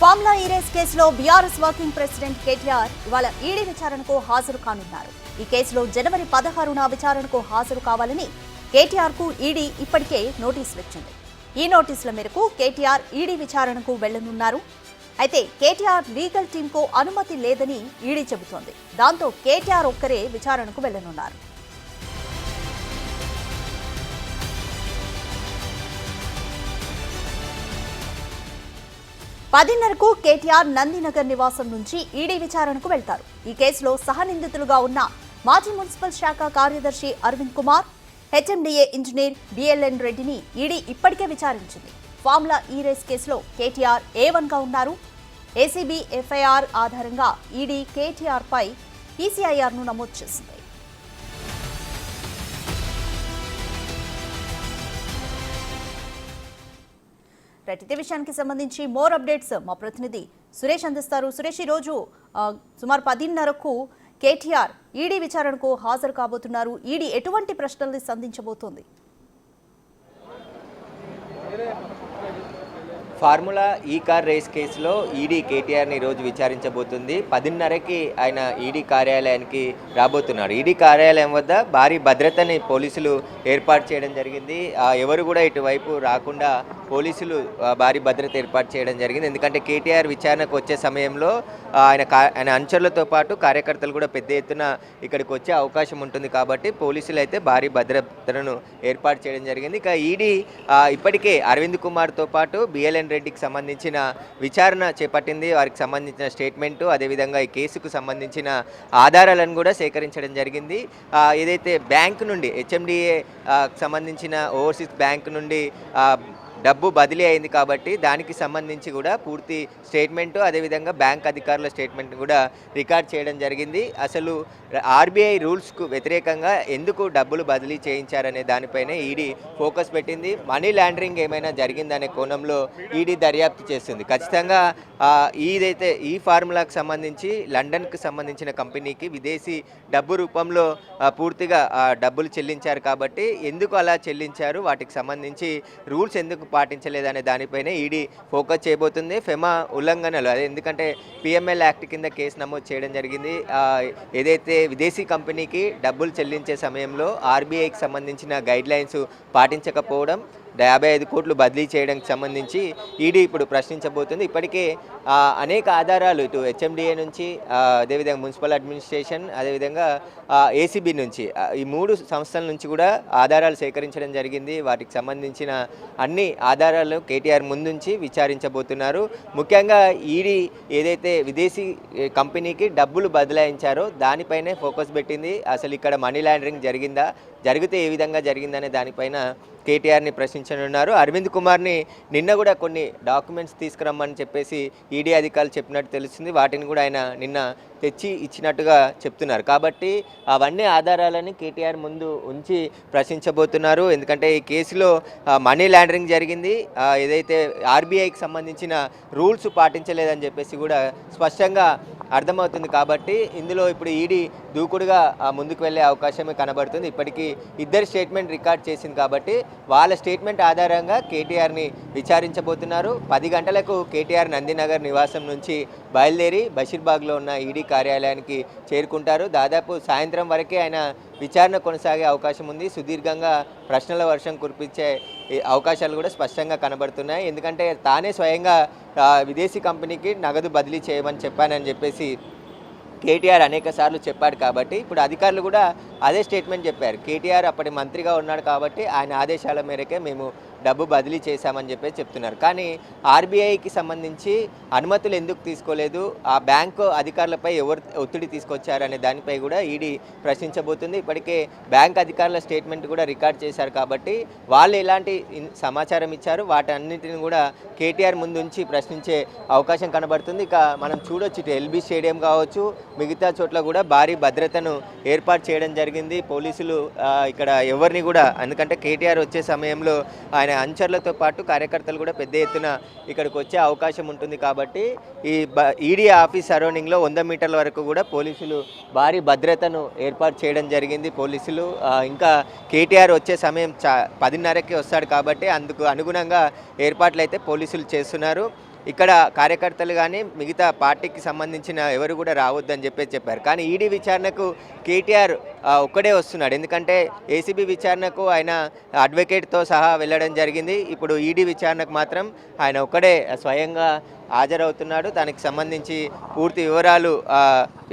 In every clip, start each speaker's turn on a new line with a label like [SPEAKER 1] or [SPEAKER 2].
[SPEAKER 1] Formula E race కేసులో BRS working president KTR ఇవాళ ED విచారణకు హాజరు కానున్నారు. ఈ కేసులో జనవరి 16న విచారణకు హాజరు కావాలని కేటీఆర్ కు ఈడీ ఇప్పటికే నోటీసులు ఇచ్చింది. ఈ నోటీసుల మేరకు కేటీఆర్ ఈడీ విచారణకు వెళ్లనున్నారు. అయితే కేటీఆర్ లీగల్ టీంకు అనుమతి లేదని ఈడీ చెబుతోంది. దాంతో కేటీఆర్ ఒక్కరే విచారణకు వెళ్లనున్నారు. పదిన్నరకు కేటీఆర్ నందినగర్ నివాసం నుంచి ఈడీ విచారణకు వెళ్తారు. ఈ కేసులో సహనిందితులుగా ఉన్న మాజీ మున్సిపల్ శాఖ కార్యదర్శి అరవింద్ కుమార్, హెచ్ఎండిఏ ఇంజనీర్ బిఎల్ఎన్ రెడ్డిని ఈడీ ఇప్పటికే విచారించింది. ఫార్ములా ఈ రేస్ కేసులో కేటీఆర్ A1గా ఉన్నారు. ఏసీబీ ఎఫ్ఐఆర్ ఆధారంగా ఈడీ కేటీఆర్ పై ఈసీఐఆర్ను నమోదు చేసింది. ఇదే విషయానికి సంబంధించి మోర్ అప్డేట్స్ మా ప్రతినిధి సురేష్ అందిస్తారు. సురేష్, ఈ రోజు సుమారు 10:30కు కేటీఆర్ ఈడీ విచారణకు హాజరు కాబోతున్నారు. ఈడీ ఎటువంటి ప్రశ్నల్ని సంధించబోతోంది?
[SPEAKER 2] ఫార్ములా ఈ కార్ రేస్ కేసులో ఈడీ కేటీఆర్ని ఈరోజు విచారించబోతుంది. 10:30కి ఆయన ఈడీ కార్యాలయానికి రాబోతున్నారు. ఈడీ కార్యాలయం వద్ద భారీ భద్రతని పోలీసులు ఏర్పాటు చేయడం జరిగింది. ఎవరు కూడా ఇటువైపు రాకుండా పోలీసులు భారీ భద్రత ఏర్పాటు చేయడం జరిగింది. ఎందుకంటే కేటీఆర్ విచారణకు వచ్చే సమయంలో ఆయన అనుచరులతో పాటు కార్యకర్తలు కూడా పెద్ద ఎత్తున ఇక్కడికి వచ్చే అవకాశం ఉంటుంది కాబట్టి పోలీసులు అయితే భారీ భద్రతను ఏర్పాటు చేయడం జరిగింది. ఇక ఈడీ ఇప్పటికే అరవింద్ కుమార్తో పాటు బిఎల్ఎన్ రెడ్డికి సంబంధించిన విచారణ చేపట్టింది. వారికి సంబంధించిన స్టేట్మెంటు, అదేవిధంగా ఈ కేసుకు సంబంధించిన ఆధారాలను కూడా సేకరించడం జరిగింది. ఏదైతే బ్యాంకు నుండి హెచ్ఎండిఏ సంబంధించిన ఓవర్సీస్ బ్యాంక్ నుండి డబ్బు బదిలీ అయింది కాబట్టి దానికి సంబంధించి కూడా పూర్తి స్టేట్మెంటు, అదేవిధంగా బ్యాంక్ అధికారుల స్టేట్మెంట్ కూడా రికార్డ్ చేయడం జరిగింది. అసలు ఆర్బీఐ రూల్స్కు వ్యతిరేకంగా ఎందుకు డబ్బులు బదిలీ చేయించారనే దానిపైనే ఈడీ ఫోకస్ పెట్టింది. మనీ లాండరింగ్ ఏమైనా జరిగిందనే కోణంలో ఈడీ దర్యాప్తు చేస్తుంది. ఖచ్చితంగా ఇదైతే ఈ ఫార్ములాకు సంబంధించి లండన్కు సంబంధించిన కంపెనీకి విదేశీ డబ్బు రూపంలో పూర్తిగా డబ్బులు చెల్లించారు కాబట్టి ఎందుకు అలా చెల్లించారు, వాటికి సంబంధించి రూల్స్ ఎందుకు పాటించలేదనే దానిపైనే ఈడీ ఫోకస్ చేయబోతుంది. ఫెమా ఉల్లంఘనలు, అదే ఎందుకంటే పిఎంఎల్ యాక్ట్ కింద కేసు నమోదు చేయడం జరిగింది. ఏదైతే విదేశీ కంపెనీకి డబ్బులు చెల్లించే సమయంలో ఆర్బీఐకి సంబంధించిన గైడ్లైన్స్ పాటించకపోవడం, 55 కోట్లు బదిలీ చేయడానికి సంబంధించి ఈడీ ఇప్పుడు ప్రశ్నించబోతుంది. ఇప్పటికే అనేక ఆధారాలు ఇటు హెచ్ఎండిఏ నుంచి, అదేవిధంగా మున్సిపల్ అడ్మినిస్ట్రేషన్, అదేవిధంగా ఏసీబీ నుంచి, ఈ 3 సంస్థల నుంచి కూడా ఆధారాలు సేకరించడం జరిగింది. వాటికి సంబంధించిన అన్ని ఆధారాలు కేటీఆర్ ముందుంచి విచారించబోతున్నారు. ముఖ్యంగా ఈడీ ఏదైతే విదేశీ కంపెనీకి డబ్బులు బదలాయించారో దానిపైనే ఫోకస్ పెట్టింది. అసలు ఇక్కడ మనీ లాండరింగ్ జరిగిందా, జరిగితే ఏ విధంగా జరిగిందనే దానిపైన కేటీఆర్ని ప్రశ్నించనున్నారు. అరవింద్ కుమార్ని నిన్న కూడా కొన్ని డాక్యుమెంట్స్ తీసుకురమ్మని చెప్పేసి ఈడీ అధికారులు చెప్పినట్టు తెలుస్తుంది. వాటిని కూడా ఆయన నిన్న తెచ్చి ఇచ్చినట్టుగా చెప్తున్నారు. కాబట్టి అవన్నీ ఆధారాలని కేటీఆర్ ముందు ఉంచి ప్రశ్నించబోతున్నారు. ఎందుకంటే ఈ కేసులో మనీ లాండరింగ్ జరిగింది, ఏదైతే ఆర్బీఐకి సంబంధించిన రూల్స్ పాటించలేదని చెప్పేసి కూడా స్పష్టంగా అర్థమవుతుంది. కాబట్టి ఇందులో ఇప్పుడు ఈడీ దూకుడుగా ముందుకు వెళ్ళే అవకాశమే కనబడుతుంది. ఇప్పటికీ ఇద్దరు స్టేట్మెంట్ రికార్డ్ చేసింది కాబట్టి వాళ్ళ స్టేట్మెంట్ ఆధారంగా కేటీఆర్ని విచారించబోతున్నారు. 10 గంటలకు కేటీఆర్ నందినగర్ నివాసం నుంచి బయలుదేరి బషీర్బాగ్లో ఉన్న ఈడీ కార్యాలయానికి చేరుకుంటారు. దాదాపు సాయంత్రం వరకే ఆయన విచారణ కొనసాగే అవకాశం ఉంది. సుదీర్ఘంగా ప్రశ్నల వర్షం కురిపించే అవకాశాలు కూడా స్పష్టంగా కనబడుతున్నాయి. ఎందుకంటే తానే స్వయంగా విదేశీ కంపెనీకి నగదు బదిలీ చేయమని చెప్పానని చెప్పేసి కేటీఆర్ అనేక సార్లు చెప్పాడు కాబట్టి ఇప్పుడు అధికారులు కూడా అదే స్టేట్మెంట్ చెప్పారు. కేటీఆర్ అప్పటి మంత్రిగా ఉన్నాడు కాబట్టి ఆయన ఆదేశాల మేరకే మేము డబ్బు బదిలీ చేశామని చెప్పేసి చెప్తున్నారు. కానీ ఆర్బీఐకి సంబంధించి అనుమతులు ఎందుకు తీసుకోలేదు, ఆ బ్యాంకు అధికారులపై ఎవరు ఒత్తిడి తీసుకొచ్చారనే దానిపై కూడా ఈడీ ప్రశ్నించబోతుంది. ఇప్పటికే బ్యాంక్ అధికారుల స్టేట్మెంట్ కూడా రికార్డ్ చేశారు కాబట్టి వాళ్ళు ఎలాంటి సమాచారం ఇచ్చారు వాటన్నిటిని కూడా కేటీఆర్ ముందుంచి ప్రశ్నించే అవకాశం కనబడుతుంది. ఇక మనం చూడొచ్చు, ఇటు ఎల్బీ స్టేడియం కావచ్చు, మిగతా చోట్ల కూడా భారీ భద్రతను ఏర్పాటు చేయడం జరిగింది. పోలీసులు ఇక్కడ ఎవరిని కూడా, ఎందుకంటే కేటీఆర్ వచ్చే సమయంలో ఆయన అనుచరులతో పాటు కార్యకర్తలు కూడా పెద్ద ఎత్తున ఇక్కడికి వచ్చే అవకాశం ఉంటుంది కాబట్టి ఈ ఈడీ ఆఫీస్ సరౌండింగ్లో 100 మీటర్ల వరకు కూడా పోలీసులు భారీ భద్రతను ఏర్పాటు చేయడం జరిగింది. పోలీసులు ఇంకా కేటీఆర్ వచ్చే సమయం 10:30కి వస్తాడు కాబట్టి అందుకు అనుగుణంగా ఏర్పాట్లు అయితే పోలీసులు చేస్తున్నారు. ఇక్కడ కార్యకర్తలు కానీ మిగతా పార్టీకి సంబంధించిన ఎవరు కూడా రావద్దని చెప్పారు. కానీ ఈడీ విచారణకు కేటీఆర్ ఒక్కడే వస్తున్నాడు. ఎందుకంటే ఏసీబీ విచారణకు ఆయన అడ్వకేట్తో సహా వెళ్ళడం జరిగింది. ఇప్పుడు ఈడీ విచారణకు మాత్రం ఆయన ఒక్కడే స్వయంగా హాజరవుతున్నాడు. దానికి సంబంధించి పూర్తి వివరాలు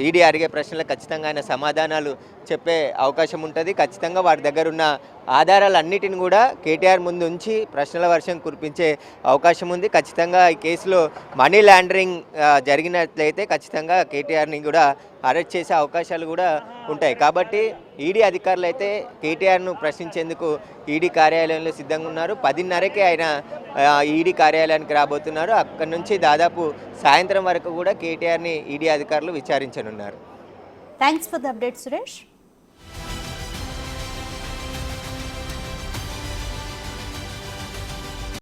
[SPEAKER 2] ఈడీ అడిగే ప్రశ్నలకు ఖచ్చితంగా ఆయన సమాధానాలు చెప్పే అవకాశం ఉంటుంది. ఖచ్చితంగా వారి దగ్గర ఉన్న ఆధారాలన్నిటిని కూడా కేటీఆర్ ముందు ఉంచి ప్రశ్నల వర్షం కురిపించే అవకాశం ఉంది. ఖచ్చితంగా ఈ కేసులో మనీ లాండరింగ్ జరిగినట్లయితే ఖచ్చితంగా కేటీఆర్ని కూడా అరెస్ట్ చేసే అవకాశాలు కూడా ఉంటాయి. కాబట్టి ఈడీ అధికారులు అయితే కేటీఆర్ను ప్రశ్నించేందుకు ఈడీ కార్యాలయంలో సిద్ధంగా ఉన్నారు. 10:30కే ఆయన ఈడీ కార్యాలయానికి రాబోతున్నారు. అక్కడి నుంచి దాదాపు సాయంత్రం వరకు కూడా కేటీఆర్ని ఈడీ అధికారులు విచారించనున్నారు.
[SPEAKER 1] Thanks for the update Suresh.